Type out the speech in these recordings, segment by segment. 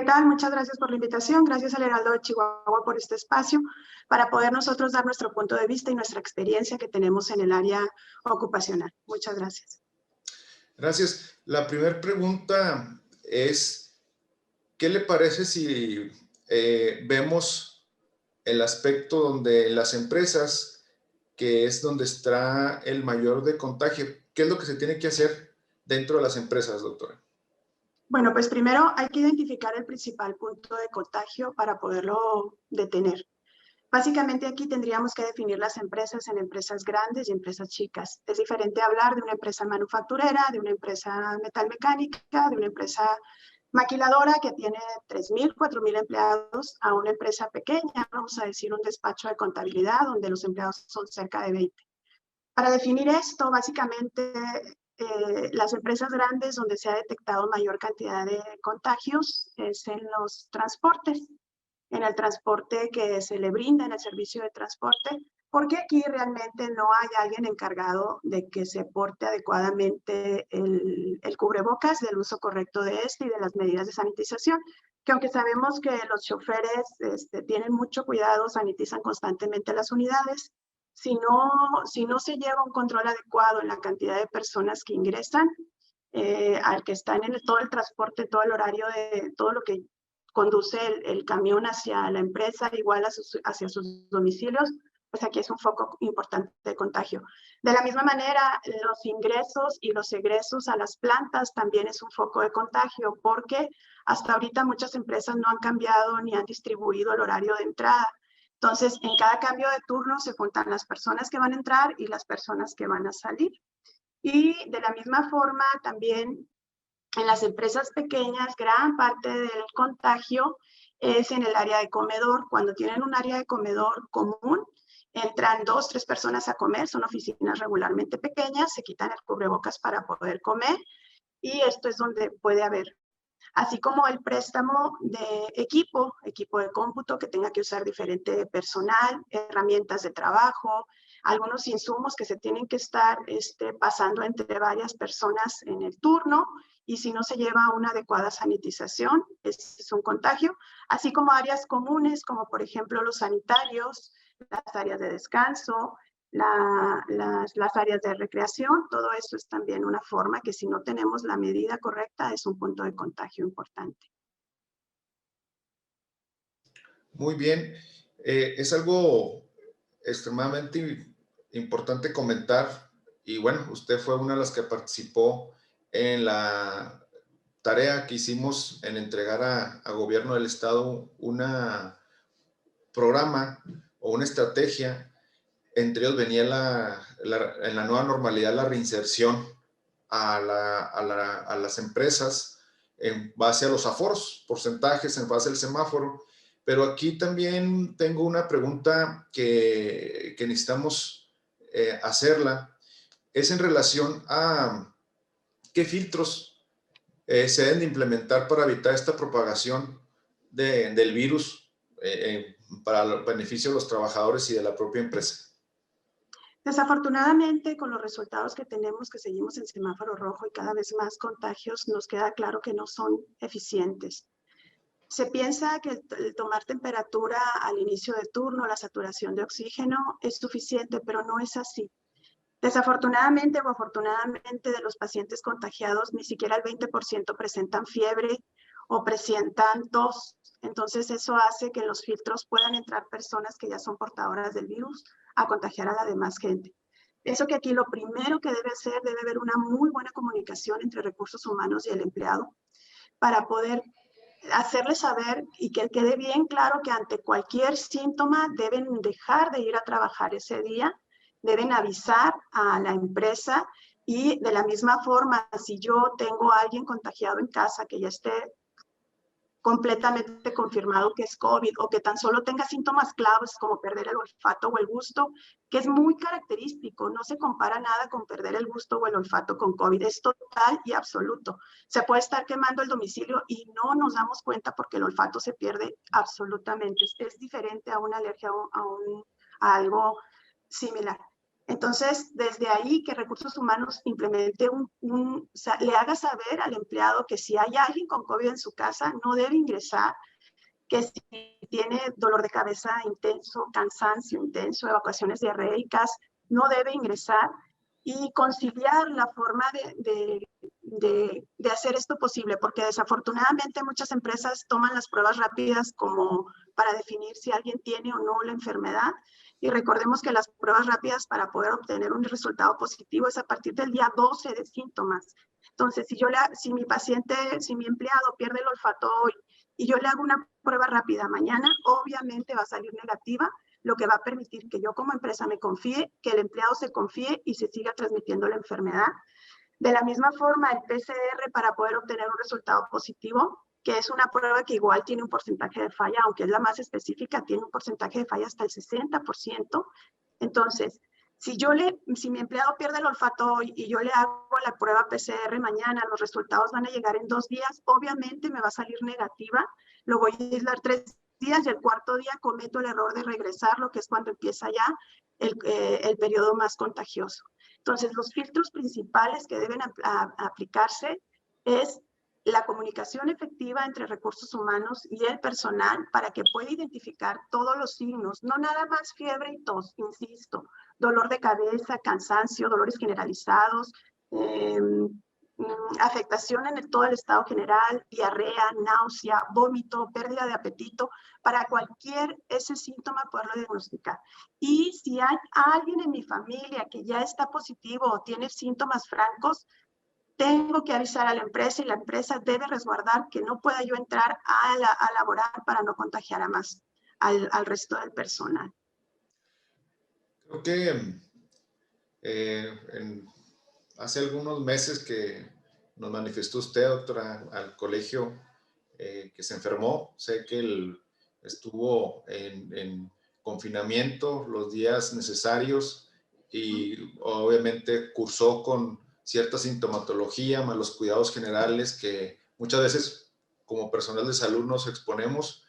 tal? Muchas gracias por la invitación. Gracias al Heraldo de Chihuahua por este espacio para poder nosotros dar nuestro punto de vista y nuestra experiencia que tenemos en el área ocupacional. Muchas gracias. Gracias. La primera pregunta es, ¿qué le parece si vemos el aspecto donde las empresas, que es donde está el mayor de contagio, qué es lo que se tiene que hacer dentro de las empresas, doctora? Bueno, pues primero hay que identificar el principal punto de contagio para poderlo detener. Básicamente aquí tendríamos que definir las empresas en empresas grandes y empresas chicas. Es diferente hablar de una empresa manufacturera, de una empresa metalmecánica, de una empresa maquiladora que tiene 3,000, 4,000 empleados a una empresa pequeña, vamos a decir un despacho de contabilidad donde los empleados son cerca de 20. Para definir esto, básicamente las empresas grandes donde se ha detectado mayor cantidad de contagios es en los transportes, en el transporte que se le brinda, en el servicio de transporte, porque aquí realmente no hay alguien encargado de que se porte adecuadamente el cubrebocas, del uso correcto de este y de las medidas de sanitización, que aunque sabemos que los choferes tienen mucho cuidado, sanitizan constantemente las unidades, si no se lleva un control adecuado en la cantidad de personas que ingresan, al que están en todo el transporte, todo el horario de todo lo que conduce el camión hacia la empresa, igual hacia sus domicilios, pues aquí es un foco importante de contagio. De la misma manera, los ingresos y los egresos a las plantas también es un foco de contagio, porque hasta ahorita muchas empresas no han cambiado ni han distribuido el horario de entrada. Entonces, en cada cambio de turno se juntan las personas que van a entrar y las personas que van a salir. Y de la misma forma, también en las empresas pequeñas, gran parte del contagio es en el área de comedor. Cuando tienen un área de comedor común, entran 2, 3 personas a comer, son oficinas regularmente pequeñas, se quitan el cubrebocas para poder comer y esto es donde puede haber, así como el préstamo de equipo de cómputo que tenga que usar diferente personal, herramientas de trabajo, algunos insumos que se tienen que estar pasando entre varias personas en el turno, y si no se lleva una adecuada sanitización, es un contagio, así como áreas comunes, como por ejemplo los sanitarios, las áreas de descanso, las áreas de recreación, todo eso es también una forma que si no tenemos la medida correcta es un punto de contagio importante. Muy bien. Es algo extremadamente importante comentar y bueno, usted fue una de las que participó en la tarea que hicimos en entregar a gobierno del estado una programa o una estrategia. Entre ellos venía en la nueva normalidad la reinserción a las empresas en base a los aforos, porcentajes en base al semáforo. Pero aquí también tengo una pregunta que necesitamos hacerla. Es en relación a qué filtros se deben de implementar para evitar esta propagación del virus para el beneficio de los trabajadores y de la propia empresa. Desafortunadamente, con los resultados que tenemos, que seguimos en semáforo rojo y cada vez más contagios, nos queda claro que no son eficientes. Se piensa que el tomar temperatura al inicio de turno, la saturación de oxígeno, es suficiente, pero no es así. Desafortunadamente o afortunadamente de los pacientes contagiados, ni siquiera el 20% presentan fiebre o presentan tos. Entonces eso hace que en los filtros puedan entrar personas que ya son portadoras del virus a contagiar a la demás gente. Pienso que aquí lo primero que debe hacer, debe haber una muy buena comunicación entre recursos humanos y el empleado para poder hacerles saber y que quede bien claro que ante cualquier síntoma deben dejar de ir a trabajar ese día, deben avisar a la empresa y de la misma forma, si yo tengo a alguien contagiado en casa que ya esté completamente confirmado que es COVID o que tan solo tenga síntomas claves como perder el olfato o el gusto, que es muy característico, no se compara nada con perder el gusto o el olfato con COVID, es total y absoluto. Se puede estar quemando el domicilio y no nos damos cuenta porque el olfato se pierde absolutamente, es diferente a una alergia a algo similar. Entonces, desde ahí que Recursos Humanos implemente le haga saber al empleado que si hay alguien con COVID en su casa, no debe ingresar, que si tiene dolor de cabeza intenso, cansancio intenso, evacuaciones diarreicas, no debe ingresar, y conciliar la forma de hacer esto posible, porque desafortunadamente muchas empresas toman las pruebas rápidas como para definir si alguien tiene o no la enfermedad, y recordemos que las pruebas rápidas para poder obtener un resultado positivo es a partir del día 12 de síntomas. Entonces, si mi paciente, si mi empleado pierde el olfato hoy y yo le hago una prueba rápida mañana, obviamente va a salir negativa, lo que va a permitir que yo como empresa me confíe, que el empleado se confíe y se siga transmitiendo la enfermedad. De la misma forma, el PCR para poder obtener un resultado positivo, que es una prueba que igual tiene un porcentaje de falla, aunque es la más específica, tiene un porcentaje de falla hasta el 60%. Entonces, si mi empleado pierde el olfato hoy y yo le hago la prueba PCR mañana, los resultados van a llegar en 2 días, obviamente me va a salir negativa, lo voy a aislar 3 días y el cuarto día cometo el error de regresarlo, que es cuando empieza ya el periodo más contagioso. Entonces, los filtros principales que deben aplicarse es la comunicación efectiva entre recursos humanos y el personal para que pueda identificar todos los signos, no nada más fiebre y tos, insisto, dolor de cabeza, cansancio, dolores generalizados, afectación en todo el estado general, diarrea, náusea, vómito, pérdida de apetito, para cualquier ese síntoma poderlo diagnosticar. Y si hay alguien en mi familia que ya está positivo o tiene síntomas francos, tengo que avisar a la empresa y la empresa debe resguardar que no pueda yo entrar a laborar para no contagiar a más al resto del personal. Creo que hace algunos meses que nos manifestó usted, doctora, al colegio que se enfermó. Sé que él estuvo en confinamiento los días necesarios y obviamente cursó con cierta sintomatología, más los cuidados generales que muchas veces como personal de salud nos exponemos,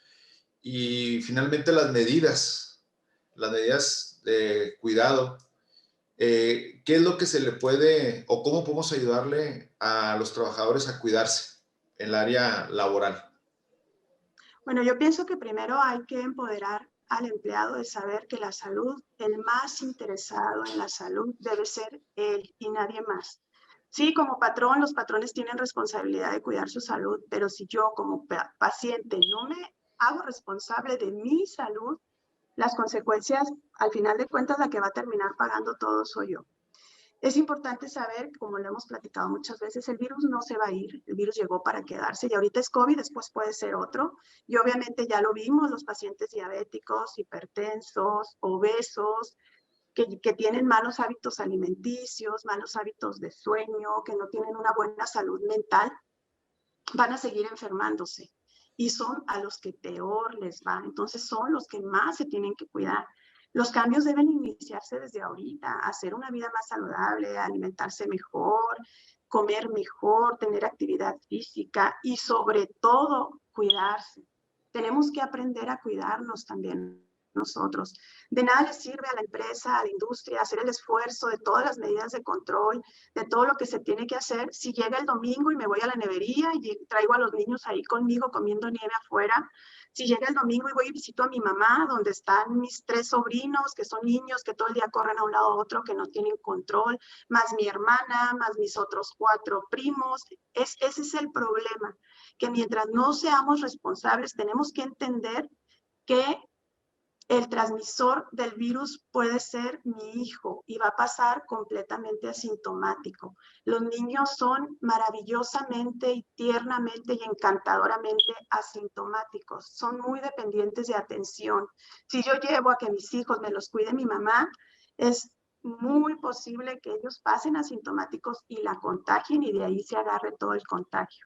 y finalmente las medidas de cuidado. ¿Qué es lo que se le puede o cómo podemos ayudarle a los trabajadores a cuidarse en el área laboral? Bueno, yo pienso que primero hay que empoderar al empleado de saber que la salud, el más interesado en la salud debe ser él y nadie más. Sí, como patrón, los patrones tienen responsabilidad de cuidar su salud, pero si yo como paciente no me hago responsable de mi salud, las consecuencias, al final de cuentas, la que va a terminar pagando todo soy yo. Es importante saber, como lo hemos platicado muchas veces, el virus no se va a ir, el virus llegó para quedarse y ahorita es COVID, después puede ser otro. Y obviamente ya lo vimos, los pacientes diabéticos, hipertensos, obesos, que tienen malos hábitos alimenticios, malos hábitos de sueño, que no tienen una buena salud mental, van a seguir enfermándose. Y son a los que peor les va. Entonces son los que más se tienen que cuidar. Los cambios deben iniciarse desde ahorita, hacer una vida más saludable, alimentarse mejor, comer mejor, tener actividad física y sobre todo cuidarse. Tenemos que aprender a cuidarnos también nosotros. De nada les sirve a la empresa, a la industria, hacer el esfuerzo de todas las medidas de control, de todo lo que se tiene que hacer. Si llega el domingo y me voy a la nevería y traigo a los niños ahí conmigo comiendo nieve afuera, si llega el domingo y voy y visito a mi mamá, donde están mis 3 sobrinos, que son niños que todo el día corren a un lado a otro, que no tienen control, más mi hermana, más mis otros 4 primos, ese es el problema, que mientras no seamos responsables, tenemos que entender que el transmisor del virus puede ser mi hijo y va a pasar completamente asintomático. Los niños son maravillosamente y tiernamente y encantadoramente asintomáticos. Son muy dependientes de atención. Si yo llevo a que mis hijos me los cuide mi mamá, es muy posible que ellos pasen asintomáticos y la contagien y de ahí se agarre todo el contagio.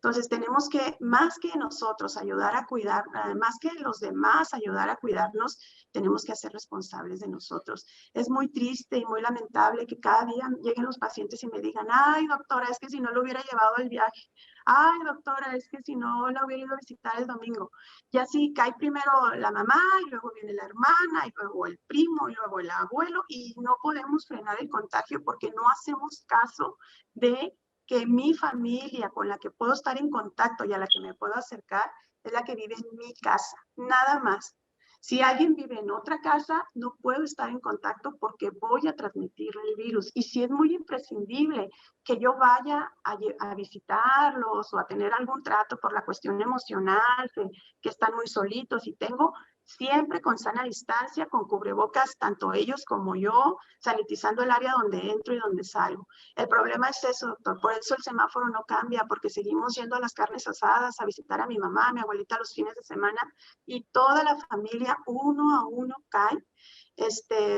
Entonces tenemos que, más que nosotros ayudar a cuidar, más que los demás ayudar a cuidarnos, tenemos que ser responsables de nosotros. Es muy triste y muy lamentable que cada día lleguen los pacientes y me digan, ay doctora, es que si no lo hubiera llevado al viaje, Ay, doctora, es que si no la hubiera ido a visitar el domingo. Y así cae primero la mamá, y luego viene la hermana, y luego el primo, y luego el abuelo, y no podemos frenar el contagio porque no hacemos caso de que mi familia con la que puedo estar en contacto y a la que me puedo acercar es la que vive en mi casa, nada más. Si alguien vive en otra casa, no puedo estar en contacto porque voy a transmitirle el virus. Y si es muy imprescindible que yo vaya a visitarlos o a tener algún trato por la cuestión emocional, que están muy solitos y tengo siempre con sana distancia, con cubrebocas, tanto ellos como yo, sanitizando el área donde entro y donde salgo. El problema es eso, doctor, por eso el semáforo no cambia, porque seguimos yendo a las carnes asadas, a visitar a mi mamá, a mi abuelita los fines de semana, y toda la familia uno a uno cae.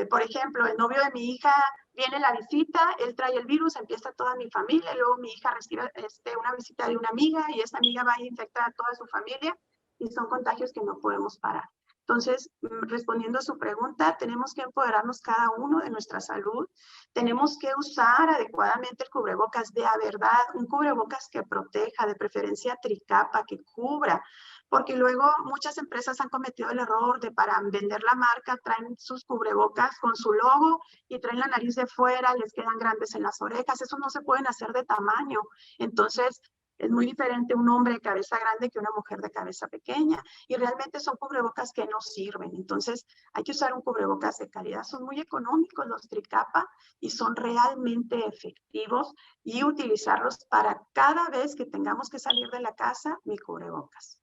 Por ejemplo, el novio de mi hija viene la visita, él trae el virus, empieza toda mi familia, luego mi hija recibe una visita de una amiga y esta amiga va a infectar a toda su familia y son contagios que no podemos parar. Entonces, respondiendo a su pregunta, tenemos que empoderarnos cada uno de nuestra salud, tenemos que usar adecuadamente el cubrebocas, de a verdad, un cubrebocas que proteja, de preferencia tricapa, que cubra, porque luego muchas empresas han cometido el error de para vender la marca traen sus cubrebocas con su logo y traen la nariz de fuera, les quedan grandes en las orejas, eso no se pueden hacer de tamaño. Entonces, es muy diferente un hombre de cabeza grande que una mujer de cabeza pequeña y realmente son cubrebocas que no sirven. Entonces, hay que usar un cubrebocas de calidad. Son muy económicos los tricapa y son realmente efectivos y utilizarlos para cada vez que tengamos que salir de la casa, mi cubrebocas.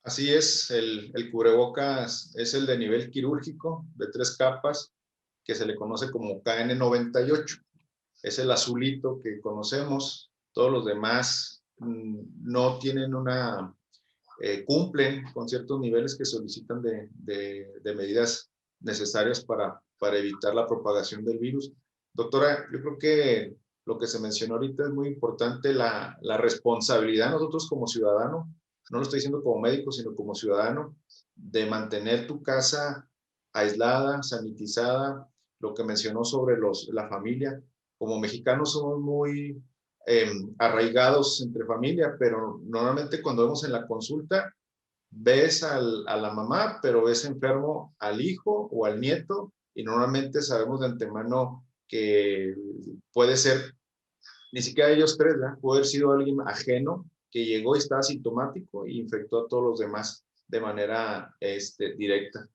Así es, el cubrebocas es el de nivel quirúrgico de 3 capas que se le conoce como KN98. Es el azulito que conocemos. Todos los demás no tienen cumplen con ciertos niveles que solicitan de medidas necesarias para evitar la propagación del virus. Doctora, yo creo que lo que se mencionó ahorita es muy importante, la responsabilidad nosotros como ciudadanos, no lo estoy diciendo como médico, sino como ciudadano, de mantener tu casa aislada, sanitizada, lo que mencionó sobre la familia. Como mexicanos somos muy arraigados entre familia, pero normalmente cuando vemos en la consulta, ves a la mamá, pero ves enfermo al hijo o al nieto, y normalmente sabemos de antemano que puede ser ni siquiera ellos tres, ¿verdad? Puede haber sido alguien ajeno que llegó y estaba asintomático e infectó a todos los demás de manera directa.